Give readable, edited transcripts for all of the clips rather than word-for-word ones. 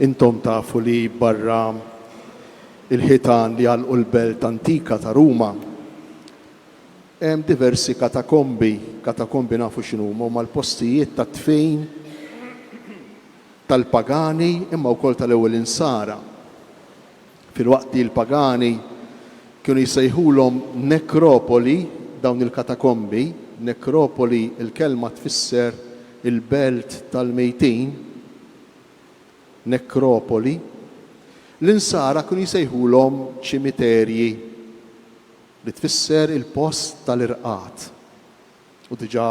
Intom tafu li barra il-ħitan li għal l-belt antika ta' Ruma hemm diversi katakombi nafu x'inhuma huma l-postijiet ta' tfejn tal-pagani imma wkoll tal-ewwel insara. Filwaqt li l-pagani kienu jsejħulhom nekropoli dawn il-katakombi, nekropoli il-kelma tfisser il-belt tal-mejtin, nekropoli, l-insara kienu jsejħulhom ċimiterji li tfisser il-post tal-irqat. U diġà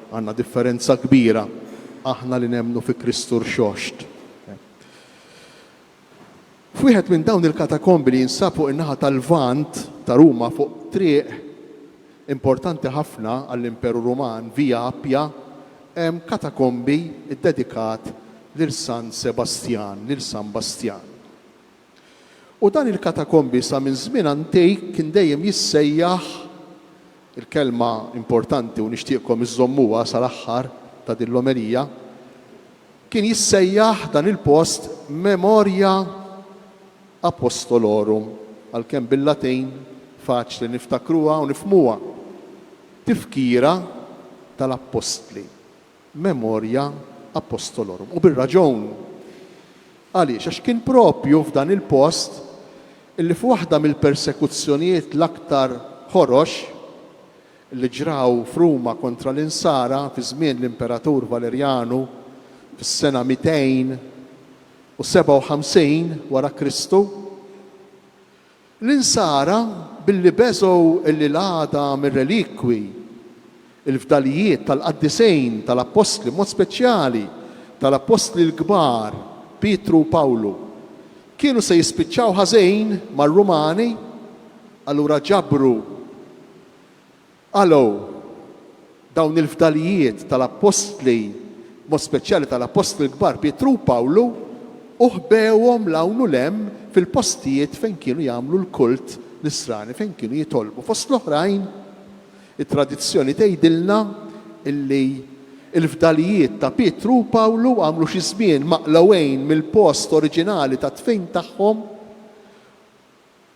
għandna differenza kbira aħna li nemmnu fi Kristu rxoxt. F'wieħed minn dawn il-katakombi li jinsabu in-naħa tal-Vant ta' Ruma fuq triq importanti ħafna għall-Imperu Ruman, Via Appia, hemm katakombi ddedikat lil San Sebastjan, lil San Bastjan. U dan il-katakombi sa minn żmien antik kien dejjem jissejjaħ il-kelma importanti u nixtieqkom iżommuha sal-aħħar ta' din l-omelija, kien jissejjaħ dan il-post Memoria Apostolorum, għalkemm bil-Latin faċli niftakruha u nifhmuha. Tifkira tal-Apostli. Memoria Apostolorum. U bir-raġun. Għaliex għax kien propju f'dan il-post illi f'waħda mill-persekuzzjonijiet l-aktar ħorox li ġraw f'Ruma kontra l-insara fi żmien l-Imperatur Valerjanu fis-sena 257 wara Kristu. L-insara billi beżgħu il-għada mir-relikwi, il-fdalijiet tal-qaddisejn tal-apostli, mod speċjali tal-apostli l-kbar, Pietru u Pawlu, kienu se jispiċċaw ħażejn mar-Rumani, allura ġabru għalgħu dawn il-fdalijiet tal-apostli, mod speċjali tal-apostli l-kbar, Pietru u Pawlu, u ħbewhom lawnu lem fil-postijiet fejn kienu jagħmlu l-kult nisrani, fejn kienu jitolbu. Fost l-oħrajn, it-tradizzjoni tgħidilna illi il-fdalijiet ta' Pietru u Pawlu għamlu xi żmien maqlawejn mill-post oriġinali ta' tfejn tagħhom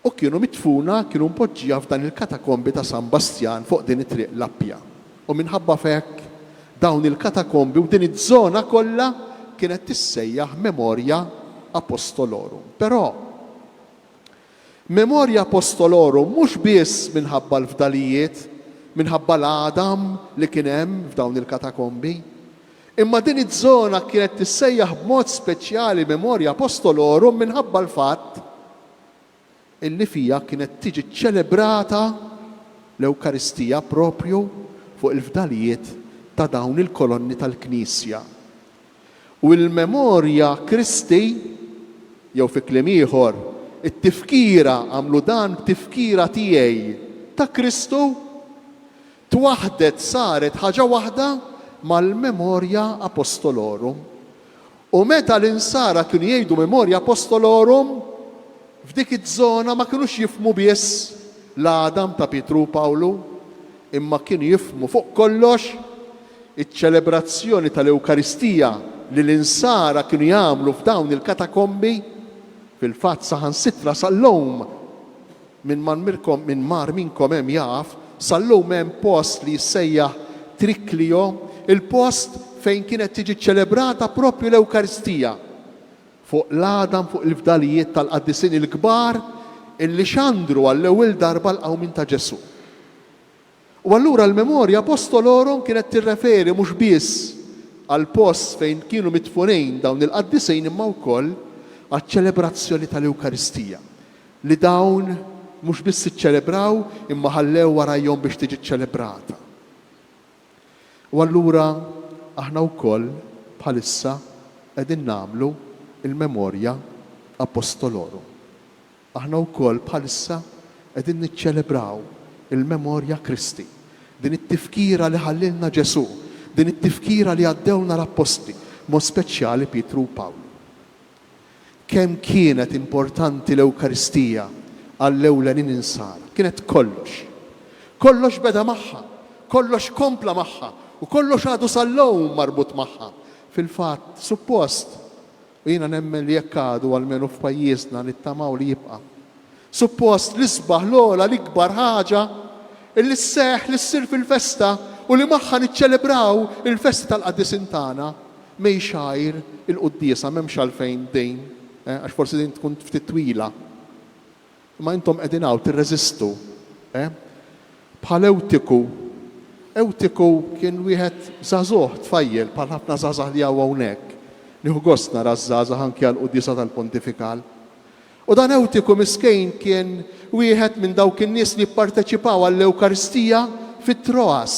u kienu mitfuna, kienu mpoġġija f'dan il-katakombi ta' San Bastjan fuq din it-triq l-Appja. U minħabba f'hekk dawn il-katakombi u din iż-żona kollha kienet tissejjaħ Memoria Apostolorum. Però Memoria Apostolorum mhux biss minħabba l-fdalijiet, minħabba l-Adam li kien hemm f'dawn il-katakombi, imma din iż-żona kienet tissejjaħ b'mod speċjali Memoria Apostolorum minħabba l-fatt illi fija kienet tiġi ċċelebrata l-Ewkaristija propju fuq il-fdalijiet ta' dawn il-kolonni tal-Knisja. U l-Memorja Kristi, jew fi kliem ieħor, it-tifkira għamlu dan tifkira tiegħi ta' Kristu, twaħdet saret ħaġa waħda mal-Memoria Apostolorum. U meta l-insara kienu jgħidu Memoria Apostolorum, f'dik iż-żona ma kinux jifhmu biss l-Adam ta' Pietru u Pawlu, imma kienu jifhmu fuq kollox iċ-ċelebrazzjoni tal-Ewkaristija li l-insara kienu jagħmlu f'dawn il-katakombi, fil-fatt saħansitra sal-lum minn mar minnkom hemm jaf, sal-lum hemm post li jissejjaħ Triklio, il-post fejn kienet tiġi ċċelebrata propju l-Ewkaristija fuq l-Adam, fuq il-fdalijiet tal-qaddisin il-kbar illi xandru għall-ewwel darba l-qawmin ta' Ġesu. U allura l-Memoria Apostolorum kienet tirreferi mhux biss għal post fejn kienu mitfunejn dawn il-qaddisejn imma wkoll għaċ-ċelebrazzjoni tal-Ewkaristija li dawn mhux biss iċċelebraw imma ħallew warajhom biex tiġi ċċelebrata. U allura aħna wkoll bħalissa qegħdin nagħmlu il-Memoria Apostolorum. Aħna wkoll bħalissa qegħdin niċċelebraw il-Memoria Kristi, din it-tifkira li ħallilna Ġesu, din it-tifkira li għaddewna l-Apostli, mod speċjali Pietru u Pawlu. Kemm kienet importanti l-Ewkaristija għall-ewlenin insara, kienet kollox. Kollox beda magħha, kollox kompla magħha u kollox għadu sal-lewm marbut magħha. Fil-fatt, suppost, U jiena nemmen li jekk għadu għalmenu f'pajjiżna nittamaw li jibqa'. Suppost l-isbaħ l-ogħla l-ikbar ħaġa illi sseħħ li ssir fil-festa u li magħha niċċelebraw il-festa tal-qaddisin tagħna mej xajr il-quddiesa m'hemmx għalfejn dejn, għax forsi din tkun ftit twila. Ma intom qegħdin hawn tirreżistu. Bħal Ewtiku kien wieħed żagħżugħ tfajjel bħal ħafna żgħażagħ li hawn hawnhekk. Nieħu gost nara żgħażagħ anke għall-quddiesa tal-Pontifikal. U dan Ewtiku miskejn kien wieħed minn dawk in-nies li jipparteċipaw għall-Ewkaristija fit-Troas,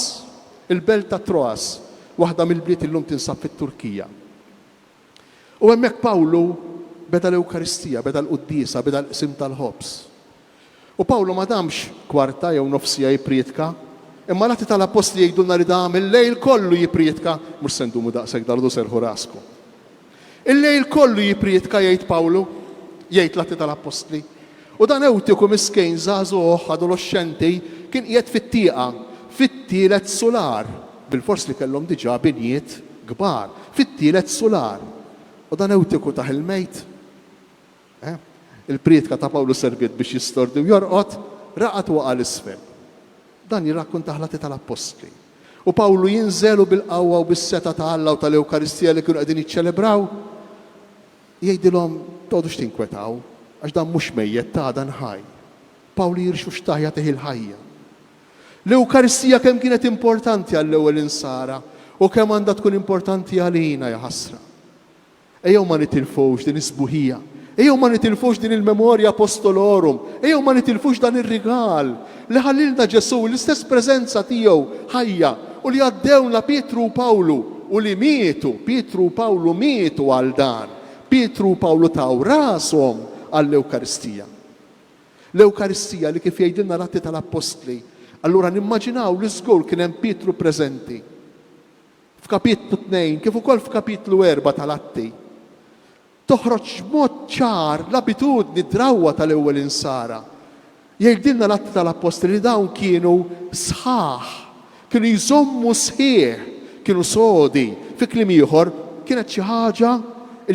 il-belt ta' Troas, waħda mill-bliet illum tinsab fit-Turkija. U hemmhekk Pawlu beda l-Ewkaristija, beda l-quddiesa, beda l-qsim tal-ħobs. U Pawlu ma damx kwarta jew nofsija jipriedka, imma l-Atti tal-Apostli jgħidulna li dam il-lejl kollu jipriedka, mhux se ndumu daqshekk dardu serħu rasku. Il-lejl kollu jipriedka jgħid Pawlu, jgħid l-Atti tal-Apostli. U dan Ewtiku miskejn żagħżugħ adolescenti kien qiegħed fit-tieqa, fit-tielet solar, bil-fors li kellhom diġà binjiet kbar, fit-tielet solar. U dan Ewtiku taħ il-mejt. Il-priedka ta' Pawlu serviet biex jistordi u jorqod, raqat waqa' l-isfel. Dan jirrakkuntaħ l-Atti tal-Apostli. U Pawlu jinżelu bil-qawwa u bis-seta ta' Alla u tal-Ewkaristija li kienu qegħdin jiċċelebraw, jgħidilhom tgħodux tinkwetaw, għax dan mhux mejjed ta' dan ħaj. Pawlu jirxu xtaħja teħi l-ħajja. L-Ewkaristija kemm kienet importanti għall-ewwel insara u kemm għandha tkun importanti għalina ja ħasra. Ejjew ma nitilfux din is-sbuħija. Ejjew ma nitilfux din il-memorja apostolorum, ejjew ma nitilfux dan ir-rigal li ħallilna Ġesu l-istess preżenza tiegħu ħajja u li għaddewna Pietru u Pawlu u li mietu, Pietru u Pawlu mietu għal dan. Pietru u Pawlu taw rashom għall-Ewkaristija. L-Ewkaristija li kif jgħidilna l-Atti tal-Apostli, allura nimmaġinaw li żgur kien hemm Pietru preżenti. F'kapitlu 2 kif ukoll f'kapitlu 4 tal-Atti. Toħroġ mod ċar l-abitudni drawwa tal-ewwel insara. Jgħidilna l-Atti tal-Apostli li dawn kienu sħaħ, kienu jżommu sħiħ, kienu sodi. Fi kliem ieħor kienet xi ħaġa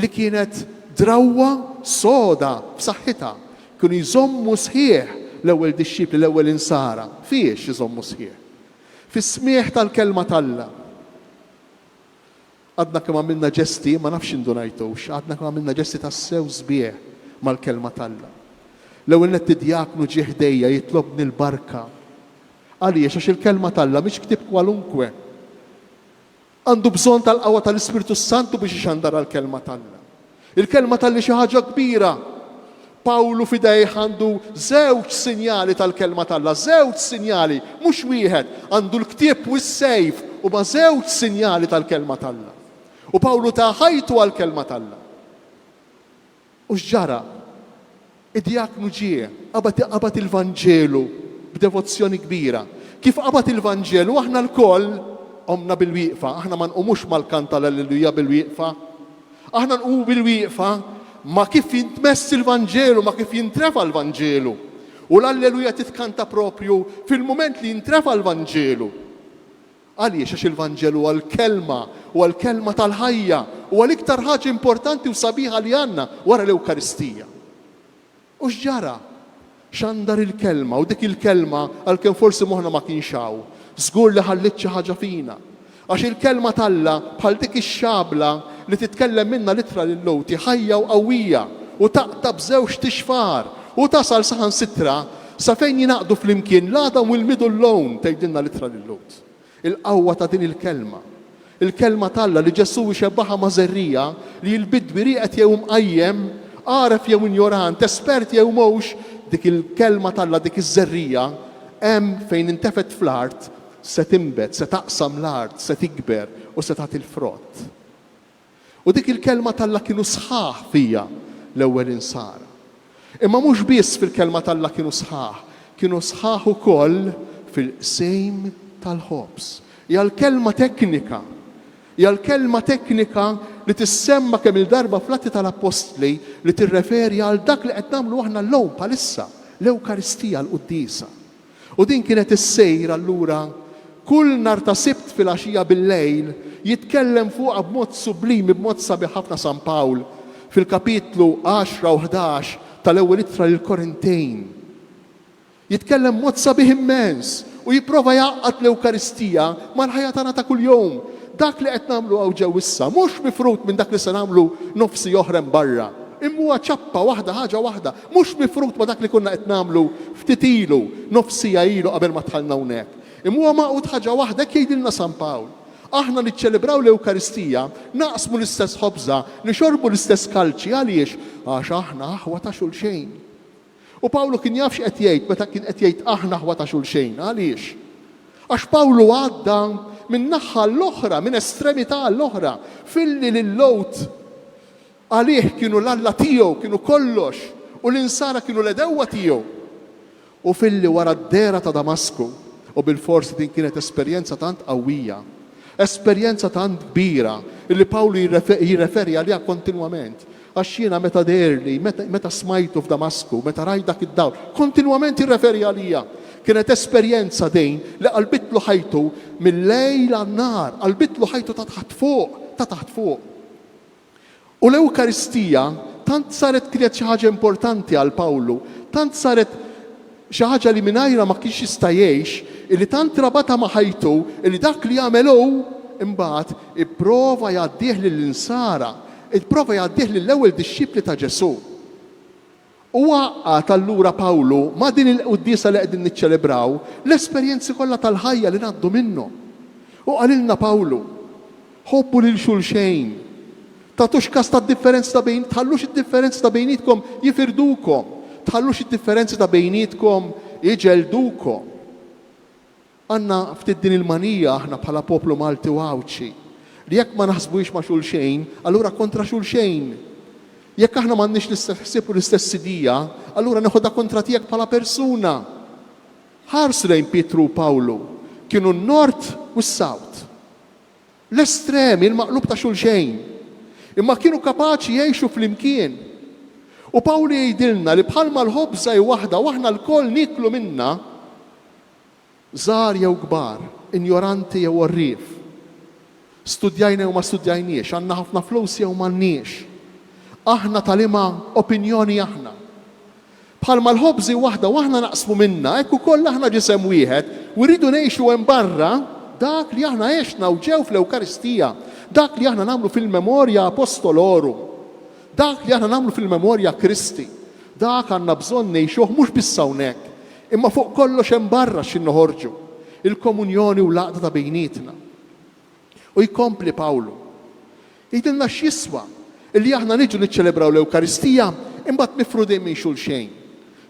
li kienet drawwa soda b'saħħitha. Kienu jżommu sħiħ l-ewwel dixxipli, l-ewwel insara. Fiex jżommu sħiħ? Fis-smieħ tal-kelma tal-Alla. Għadna kemm għamilna ġesti, ma nafx indunajtux, għadna kemm għamilna ġesti tas-sew sbieħ mal-kelma tal-Alla. L-ewwel nett id-djaknu ġie ħdejja jitlobni l-barka. Għaliex għax il-kelma tal-Alla mhix ktieb kwalunkwe. Għandu bżonn tal-qawwa tal-Ispiritu Santu biex ixandar għall-kelma tal-Alla. Il-kelma tal-Alla xi ħaġa kbira. Pawlu fidejh għandu żewġ sinjali tal-kelma tal-Alla, żewġ sinjali, mhux wieħed, għandu l-ktieb u s-sejf u ma żewġ sinjali tal-kelma tal-Alla. U Pawlu ta' ħajtu għal-kelma tal-Alla. U x'ġara? Id-djaknu ġie, qabad il-Vanġelu b'devozzjoni kbira. Kif qabad il-Vanġelu aħna l-koll qomna bil-wieqfa, aħna ma nqumux mal-kant tal-Alleluja bil-wieqfa. Aħna nqumu bil-wieqfa ma kif jintmess il-Vanġelu, ma kif jintrefa l-Vanġelu. U l-Alleluja titkanta propju fil-mument li jintrefa l-Vanġelu. Għaliex għax il-Vanġelu għal-kelma u għal-kelma tal-ħajja u għal-iktar ħaġa importanti u sabiħa li għandna wara l-Ewkaristija. U x'ġara? X'andar il-kelma u dik il-kelma għalkemm forsi moħħna ma kienxaw. Żgur li ħallit xi ħaġa fina. Għax il-kelma tal-Alla bħal dik ix-xabla li titkellem minna litra lill-lowti ħajja u qawwija u taqta' b'żewġ tixfar u tasal saħansitra sa fejn jingħaqdu flimkien l-għadam u l-midu l-lowm tgħidilna litra lill-lowt. Il-qawwa ta' din il-kelma. Il-kelma tal-Alla li Ġesu xebbaħa ma' żerrija li l-bidwi rieqed jew mqajjem, għaref jew injorant, espert jew mhux, dik il-kelma tal-Alla dik iż-żerrija hemm fejn intefet fl-art se timbet, se taqsam l-art, se tikber u se tagħti l-frott. U dik il-kelma tal-Alla kienu sħaħ fija l-ewwel insara. Imma mhux biss fil-kelma tal-Alla kienu sħaħ ukoll fil-qsejm tal-ħobs. Hija l-kelma teknika. Hija l-kelma teknika li tissemma kemm il-darba fl-Atti tal-Apostli li tirreferi għal dak li qed nagħmlu aħna llum bħalissa, l-Ewkaristija l-Qudiesa. U din kienet is-sejr allura kull nhar ta' Sibt fil-għaxija bil-lejl jitkellem fuqha b'mod sublimi, b'mod sabiħ ħafna San Pawl fil-kapitlu 10 u 11 tal-ewwel ittra lill-Korintejn. Jitkellem mod sabiħ immens u jipprova jaqqad l-Ewkaristija mal-ħajja tagħna ta' kuljum. Dak li qed nagħmlu hawn ġew issa mhux mifrut minn dak li se nagħmlu nofsi oħrem barra. Imma ċappa waħda, ħaġa waħda, mhux mifrut ma' dak li kunna qed nagħmlu ftit ilu, nofsija ilu qabel ma tħallna hawnhekk. Imma maqgħud ħaġa waħda jgħidilna San Pawl. Aħna niċċelebraw l-Ewkaristija, naqsmu l-istess ħobża, nixorbu l-istess kalċi għaliex għax aħna aħwa ta' xulxejn. U Pawlu kien jaf x'qed jgħid meta kien qed jgħid aħna aħwa ta' xulxejn, għaliex? Għax Pawlu għadda minn naħa l-oħra, minn estremità l-oħra, filli l-lowt għalih kienu l-alla tiegħu, kienu kollox, u l-insara kienu l-edewwa tiegħu. U filli wara d-dera ta' Damasku, u bil-forsi din kienet esperjenza tant qawwija, esperjenza tant kbira, illi Pawlu jirreferi għaliha kontinwament. Għax jiena meta derli, meta smajtu f'Damasku, meta rajt dak id-dawl, kontinwament jirreferi għaliha. Kienet esperjenza dejn li qalbitlu ħajtu mill-lejl għan-nar, qalbitlu ħajtu ta' taħt fuq. U l-Ewkaristija tant saret kienet xi ħaġa importanti għal Pawlu, tant saret xi ħaġa li mingħajrha ma kienx jista' jgħix, illi tant rabata ma' ħajtu, illi dak li għamelu imbagħad ipprova jgħaddih lill-insara, ipprova jgħaddih lill-ewwel dixxipli ta' Ġesu. U waqqat allura Pawlu ma' din il-qudiesa li qegħdin niċċelebraw l-esperjenzi kollha tal-ħajja li ngħaddu minnhom. U qalilna Pawlu, ħobbu lil xulxejn, tagħtux każ tad-differenzi ta' bejn, tħallux id-differenzi ta' bejnietkom jifirdukom, tħallux id-differenzi ta' bejnietkom jiġeldukom. Għandna ftit din il-manija aħna bħala poplu Malti u Għawċi li jekk ma naħsbux ma' xulxejn, allura kontra xulxejn. Jekk aħna m'għandniex l-istess ħsieb u l-istess idea, allura neħodha kontra tiegħek bħala persuna. Ħarsu lejn Pietru u Pawlu, kienu n-nord u s-sawt. L-estremi, il-maqlub ta' xulxejn. Imma kienu kapaċi jgħixu fl-imkien. U Pawlu jgħidilna li bħalma l-ħobża waħda u aħna l-koll niklu minna, żgħar jew kbar, injoranti jew orrif. Studjajna jew ma studjajniex, għandna ħafna flus jew m'għandniex. Aħna tal-ima opinjoni aħna. Bħalma l-ħobżi waħda u aħna naqsmu minna, hekk ukoll aħna ġisem wieħed u rridu ngħixu hemm barra dak li aħna għexna u ġew fl-Ewkaristija, dak li aħna nagħmlu fil-memorja Apostolorum, dak li aħna nagħmlu fil-memorja Kristi, dak għandna bżonn ngħixuh mhux biss hawnhekk, imma fuq kollox hemm barra x'in noħorġu, il-komunjoni u l-għaqda ta' bejnietna. U jkompli Pawlu. Jgħidilna x'jiswa illi aħna niġu niċċelebraw l-Ewkaristija imbagħad mifrudin minn xulxejn.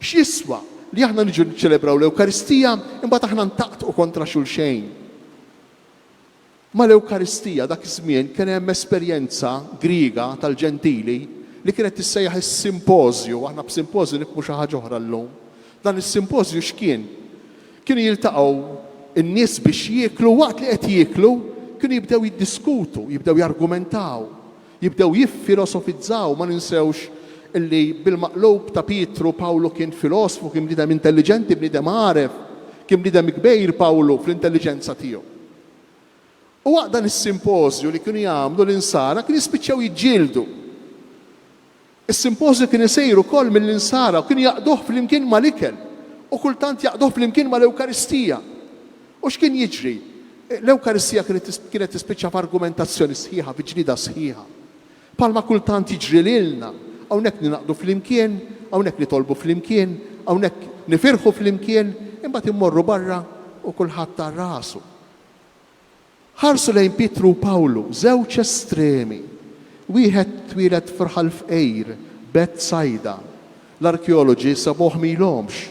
X'jiswa li aħna niġu niċċelebraw l-Ewkaristija imbagħad aħna ntaqtqu kontra xulxejn. Ma l-Ewkaristija dak iż-żmien kien hemm esperjenza Griega tal-Ġentili li kienet tissejjaħ is-simpożju, aħna b'simpożju nifhmu xi ħaġa oħra llum. Dan is-simpożju x'kien? Kienu jiltaqgħu in-nies biex jieklu waqt li qed jieklu kienu jibdew jiddiskutu, jibdew jargumentaw, jibdew jiffilosofizzaw, ma ninsewx illi bil-maqlub ta' Pietru Pawlu kien filosofu, kien bniedem intelligenti, bniedem għaref, kien bniedem kbejr Pawlu fl-intelligenza tiegħu. U waqt dan is-simpożju li kienu jagħmlu l-insara kien jispiċċew jiġġieldu. Is-simpożju kien isejru wkoll mill-insara u kienu jaqduh flimkien mal-ikel u kultant jaqduh flimkien mal-Ewkaristija. U x'kien jiġri? L-Ewkaristija kienet tispiċċa f'argumentazzjoni sħiħa, f'ġlida sħiħa. Palma kultant jiġri lilna, hawnhekk ninaqdu flimkien, hawnhekk nitolbu flimkien, hawnhekk nifirħu flimkien, imbagħad immorru barra u kulħadd tar rasu. Ħarsu lejn Pietru u Pawlu, żewġ estremi. Wieħed twieled f'Raħal f'Ejr, Bethsaida. L-arkeoloġi sabuh milhomx.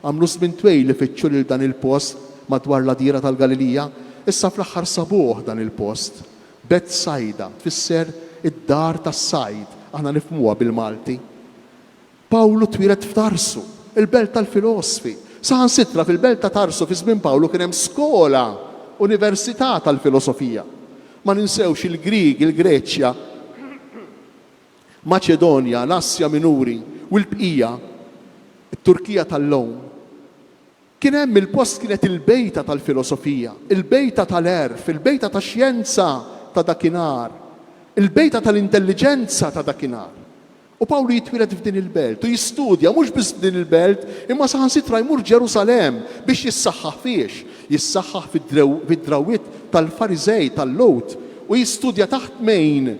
Għamlu żmien twejn li fittxu lil dan il-post madwar l-Adira tal-Galilija, issa fl-aħħar sabuh dan il-post. Bethsaida tfisser id-dar tas-sajd, aħna nifhmuha bil-Malti. Pawlu twieled f'Tarsu, il-belt tal-filosofi. Saħansitra fil-belt ta' Tarsu fi żmien Pawlu kien hemm skola, università tal-filosofija. Ma ninsewx il-Grieg, il-Greċja, Maċedonja, l-Assja Minuri u l-bqija, it-Turkija tal-lowm. Kien hemm il-post kienet il-bejta tal-filosofija, il-bejta tal-erf, il-bejta tax-xjenza ta' dakinhar, il-bejta tal-intelligenza ta' dakinhar. U Pawlu jitwieled f'din il-belt u jistudja mhux biss f'din il-belt, imma saħansitra jmur Ġerusalemm biex jissaħħaħ fiex, jissaħħaħ fid-drawwiet tal-Farizej tal-Lowt u jistudja taħt mejn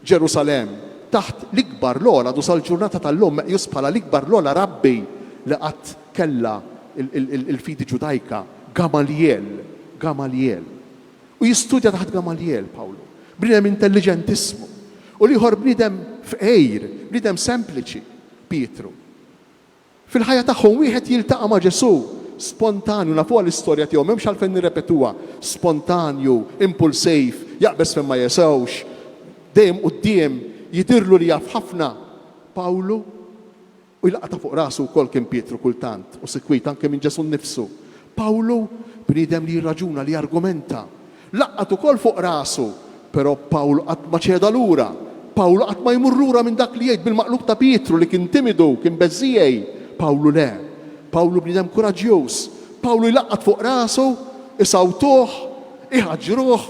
Ġerusalemm, taħt l-ikbar l-ola du sal-ġurnata tal-lum meqjus bħala l-ikbar l-ola rabbi li qatt kella il-fidi ġudajka, Gamaliel. U jistudja taħt Gamaliel Pawlu, bniedem intelligentissimu. U liħor bniedem f'qejr, bniedem sempliċi, Pietru. Fil-ħajja tagħhom wieħed jiltaqa' ma' Ġesu, spontanju, nafu l-istorja tiegħu, m'hemmx għalfejn nirrepetuha, spontanju, impulsiv, jaqbes fejn ma jesewx, dejjem quddiem jidirlu li jaf ħafna Pawlu u jlaqta fuq rasu wkoll kien Pietru kultant u sikwit anke minn Ġesu nnifsu. Pawlu bniedem li jirraġuna, li argumenta, laqat ukoll fuq rasu, però Pawlu qatt ma ċeda lura. Pawlu qatt ma jmur lura minn dak li jgħid bil-maqlub ta' Pietru li kien timidu, kien beżżijej. Pawlu le. Pawlu bniedem kuraġġjuż. Pawlu jlaqqat fuq rasu, isawtuh, iħaġġruh,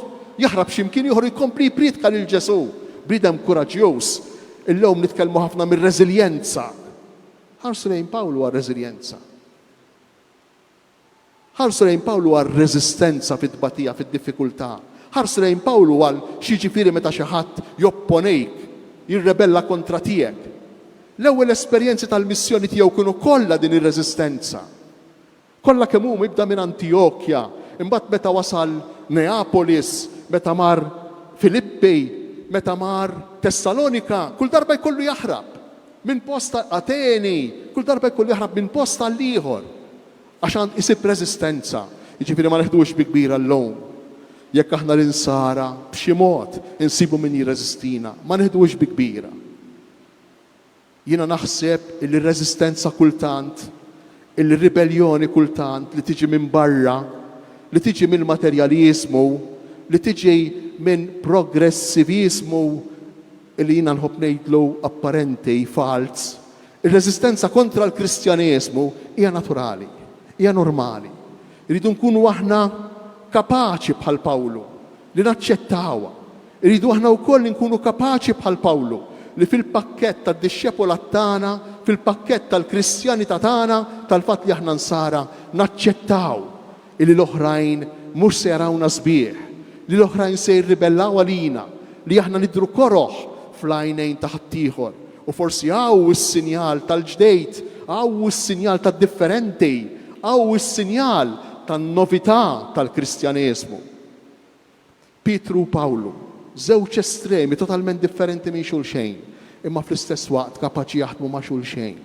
jaħrab x'imkien ieħor jkompli jpritka lil Ġesu. Bniedem kuraġġjuż. Illum nitkellmu ħafna mir-reżiljenza. Ħarsu lejn Pawlu għar-reżiljenza. Ħarsu lejn Pawlu għar-reżistenza fit-tbatija, fid-diffikultà. Ħarsu lejn Pawlu għal xi ġifieri meta xi ħadd jopponejk, jirrebella kontra tiegħek. L-ewwel esperjenzi tal-missjoni tiegħu kienu kollha din ir-reżistenza. Kollha kemm hu jibda minn Antiokkja, imbagħad meta wasal Neapolis, meta mar Filippi, meta mar Tessalonika, kull darba jkollu jaħrab minn posta Ateni, kull darba jkollu jaħrab minn posta l-ieħor għax isib reżistenza. Jiġifieri ma neħdux bi kbira llum. Jekk aħna l-insara b'xi mod insibu min jirreżistina, ma neħdux bi kbira. Jiena naħseb il-reżistenza kultant, il-ribellioni kultant li tiġi minn barra, li tiġi minn materjaliżmu, li tiġi minn progressivizmu li jiena nħobb ngħidlu apparenti fals. Ir-reżistenza kontra l-Kristjaneżmu hija naturali, hija normali. Irridu nkunu aħna kapaċi bħal Pawlu li naċċettawha. Irridu aħna wkoll nkunu kapaċi bħal Pawlu li fil-pakkett tad-dixxepola tagħna, fil-pakkett tal-Kristjanità tagħna, tal-fatt li aħna nsara naċċettaw li l-oħrajn mhux se jarawna sbieħ, li l-oħrajn se jirribellaw għalina, li aħna nidru koroħ fl-għajnejn ta' ħaddieħor. U forsi hawn is-sinjal tal-ġdejt, hawn is-sinjal tad-differenti, hawn is-sinjal tan-novità tal-Kristjaneżmu. Pietru u Pawlu, żewġ estremi totalment differenti minn xulxejn, imma fl-istess waqt kapaċi jaħdmu ma' xulxejn.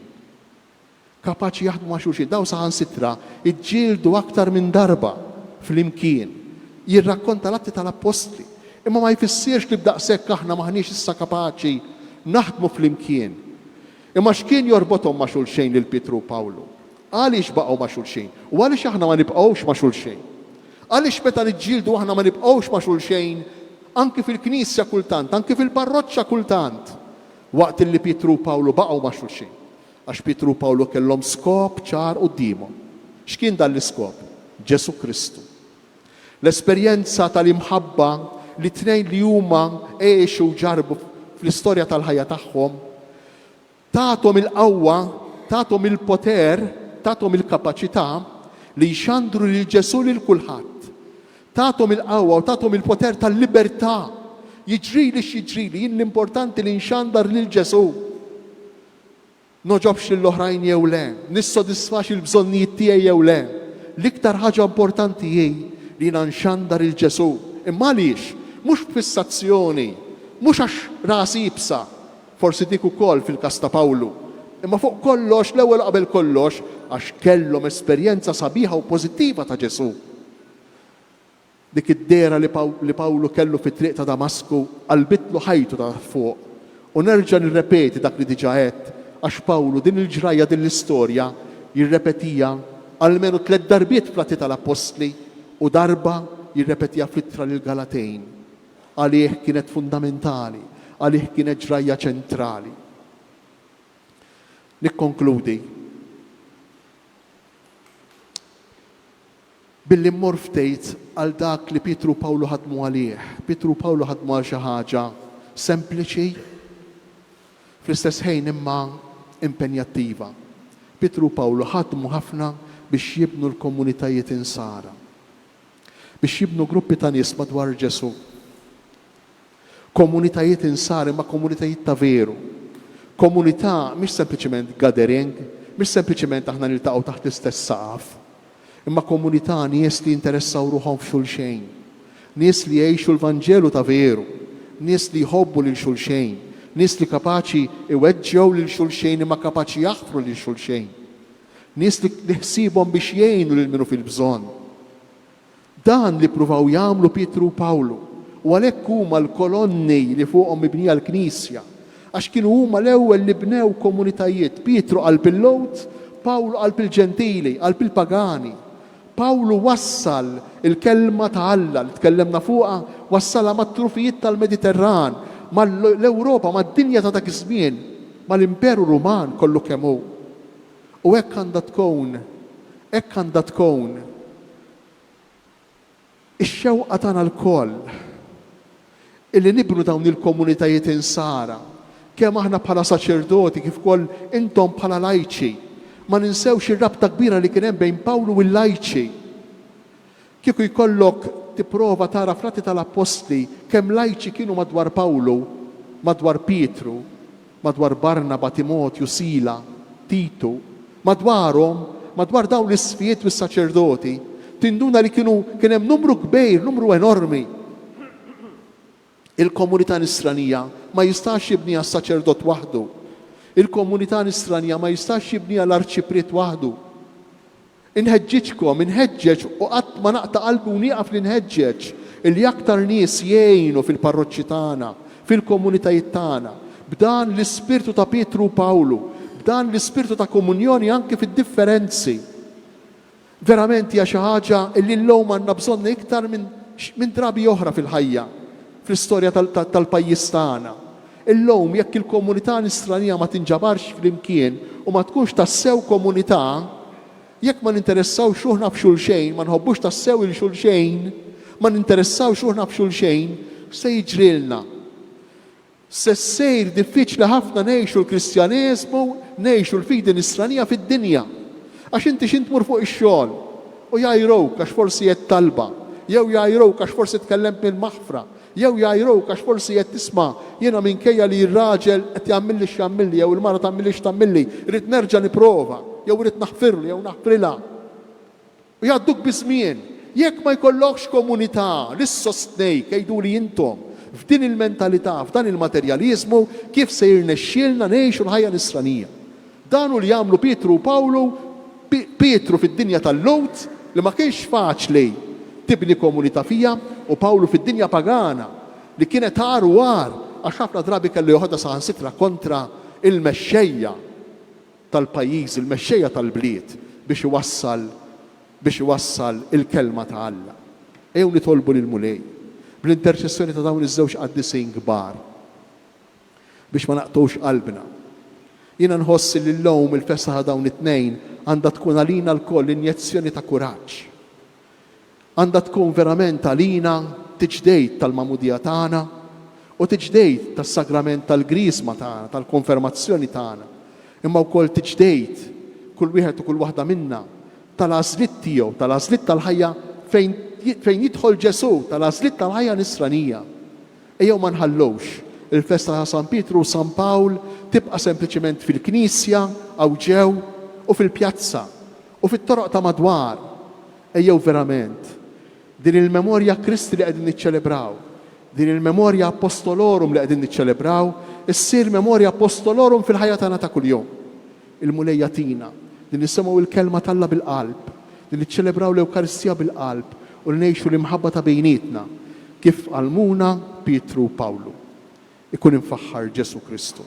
Kapaċi jaħdmu ma' xulxejn. Daw saħansitra iġġieldu aktar minn darba fl-imkien. Jirrakkonta l-atti tal-Apostli, imma ma jfissirx li b'daqshekk aħna maħniex issa kapaċi naħdmu fl-imkien. Imma x'kien jorbothom ma' xulxejn lil Pietru u Pawlu? Għaliex baqgħu ma' xulxejn? U għaliex aħna ma nibqgħux ma' xulxejn? Għaliex meta niġġieldu aħna ma nibqgħux ma' xulxejn anke fil-Knisja kultant, anke fil-parroċċa kultant, waqt li Pietru u Pawlu baqgħu ma' xulxejn? Għax Pietru u Pawlu kellhom skop ċar qudiemhom. X'kien dan l-iskop? Ġesu Kristu. L-esperjenza tal-imħabba li tnejn li huma għexu ġarbu fl-istorja tal-ħajja tagħhom tagħthom il-qawwa, tagħthom il-poter, tagħthom il-kapaċità li jxandru lil Ġesu lil kulħadd. Tagħthom il-qawwa u tagħthom il-poter tal-libertà. Jiġrili x'jiġrili, jien l-importanti li nxandar lil Ġesu. Noġobx lill-oħrajn jew le, nissodisfax il-bżonnijiet tiegħi jew le. L-iktar ħaġa importanti hi li jiena nxandar il-Ġesu. Imma għaliex? Mhux fissazzjoni, mhux għax rasi jibsa, forsi dik ukoll fil-każ ta' Pawlu. Imma fuq kollox, l-ewwel qabel kollox, għax kellhom esperjenza sabiħa u pożittiva ta' Ġesu. Dik id-dera li Pawlu kellu fit-triq ta' Damasku qalbitlu ħajtu ta' fuq. U nerġa' nirrepeti dak li diġà għedt, għax Pawlu din il-ġrajja din l-istorja jirrepetija almenu 3 darbiet fl-Atti tal-Apostli u darba jirrepetija fl-Ittra lil Galatejn. Għalih kienet fundamentali, għalih kienet ġrajja ċentrali. Nikkonkludi billi mmur ftejt għal dak li Pietru u Pawlu ħadmu għalih. Pietru u Pawlu ħadmu għal xi ħaġa sempliċi, fl-istess ħin imma impenjattiva. Pietru u Pawlu ħadmu ħafna biex jibnu l-komunitajiet insara, biex jibnu gruppi ta' nies madwar Ġesu. Komunitajiet insari ma' komunitajiet ta' veru. Komunità mhix sempliċement gathering, mhix sempliċement aħna niltaqgħu taħt l-istess saqaf, imma komunità nies li jinteressaw ruħhom f'xulxejn, nies li jgħixu l-Vanġelu ta' veru, nies li jħobbu lil xulxejn, nies li kapaċi iweġġew lil xulxejn imma kapaċi jaħfru lil xulxejn, nies li ħsiebhom biex jgħinu lil minnu fil-bżonn. Dan li pruvaw jagħmlu Pietru u Pawlu, u għalhekk huma l-kolonni li fuqhom mibnija l-Knisja, għax kienu huma l-ewwel li bnew komunitajiet. Pietru qalb il-Lowd, Pawlu qalb il-Ġentili, qalb il-Pagani. Pawlu wassal il-kelma ta' Alla li tkellemna fuqha, wassalha mat-trufijiet tal-Mediterran, mal-Ewropa, mad-dinja ta' dak iż-żmien, mal-Imperu Ruman kollu kemm hu. U hekk għandha tkun ix-xewqa tagħna l-koll illi nibnu dawn il-komunitajiet insara, kemm aħna bħala saċerdoti kif ukoll intom bħala lajċi. Ma ninsewx ir-rabta kbira li kien hemm bejn Pawlu u l-lajċi. Kieku jkollok tipprova tara fl-Atti tal-Apostli kemm lajċi kienu madwar Pawlu, madwar Pietru, madwar Barnaba, Timotju, Sila, Titu, madwar dawn l-isfijiet u s-saċerdoti, tinduna li kien hemm numru kbir, numru enormi. Il-komunità nisranija ma jistax jibnija s-saċerdot waħdu. Il-komunità nisranija ma jistax jibnija l-arċipriet waħdu. Inħeġġeġ u qatt ma naqta' qalbi u nieqaf li nħeġġeġ illi aktar nies jgħinu fil-parroċċi tagħna, fil-komunitajiet tagħna, b'dan l-ispirtu ta' Pietru u Pawlu, b'dan l-ispirtu ta' komunjoni anke fid-differenzi. Verament hija xi ħaġa li llum għandna bżonn iktar minn drabi oħra fil-ħajja, fl-istorja tal-pajjiż tagħna. Illum jekk il-komunità nisranija ma tinġabarx flimkien u ma tkunx tassew komunità, jekk ma ninteressawx ruħna f'xulxejn, ma nħobbux tassew il-xulxejn, ma ninteressawx ruħna f'xulxejn, se jiġrilna. Se ssejr diffiċli ħafna ngħixu l-Kristjaneżmu, ngħixu l-fidi nisranija fid-dinja. Għax inti x'intmur fuq ix-xogħol u jgħajrowk għax forsi qed talba, jew jgħajrowk għax forsi tkellemt mill-maħfra, jew jgħajrowk għax forsi qed tisma' jiena minkejja li r-raġel qed jagħmilli x'jagħmilli jew il-mara tagħmilli x'tagħmilli, rid nerġa' nipprova, jew rid naħfirlu jew naħfrilha. U jgħadduk biżmien, jekk ma jkollokx komunità li ssostnejk jgħiduli intom f'din il-mentalità, f'dan il-materjaliżmu, kif se jirnexxielna ngħixu l-ħajja nisranija. Dan hu li jagħmlu Pietru u Pawlu, Pietru fid-dinja tal-Lowd li ma kienx faċli tibni komunità fija, u Pawlu fid-dinja pagana li kienet għar u għar għax ħafna drabi kellu joħodha saħansitra kontra il-mexxejja tal-pajjiż, il-mexxejja tal-bliet biex iwassal il-kelma ta' Alla. Ejjew nitolbu lil Mulej bl-interċessjoni ta' dawn iż-żewġ qaddisin kbar biex ma naqtgħux qalbna. Jiena nħoss li llum il-festa ta' dawn it-tnejn għandha tkun għalina l-koll injezzjoni ta' kuraġġ. Għandha tkun verament għalina tiġdejt tal-mamudija tagħna u tiġdejt tas-sagrament tal-grisma tagħna, tal-konfermazzjoni tagħna. Imma wkoll tiġdejt kull wieħed u kull waħda minna tal-għażliet tiegħu, tal-għażliet tal-ħajja fejn jidħol Ġesu, tal-għażliet tal-ħajja nisranija. Ejjew ma nħallowx il-festa ta' San Pietru u San Pawl tibqa' sempliċement fil-Knisja aw ġew u fil-pjazza u fit-toroq ta' madwar. Ejjew verament din il-memorja Kristi li qegħdin niċċelebraw, din il-memorja apostolorum li qegħdin niċċelebraw, issir memorja apostolorum fil-ħajja tagħna ta' kuljum. Il-Mulej jagħtina li nisimgħu il-kelma tal-Alla bil-qalb, li niċċelebraw l-Ewkaristija bil-qalb u li ngħixu l-imħabba ta' bejnietna kif għalmuna Pietru u Pawlu. Ikun infaħħar Ġesu Kristu.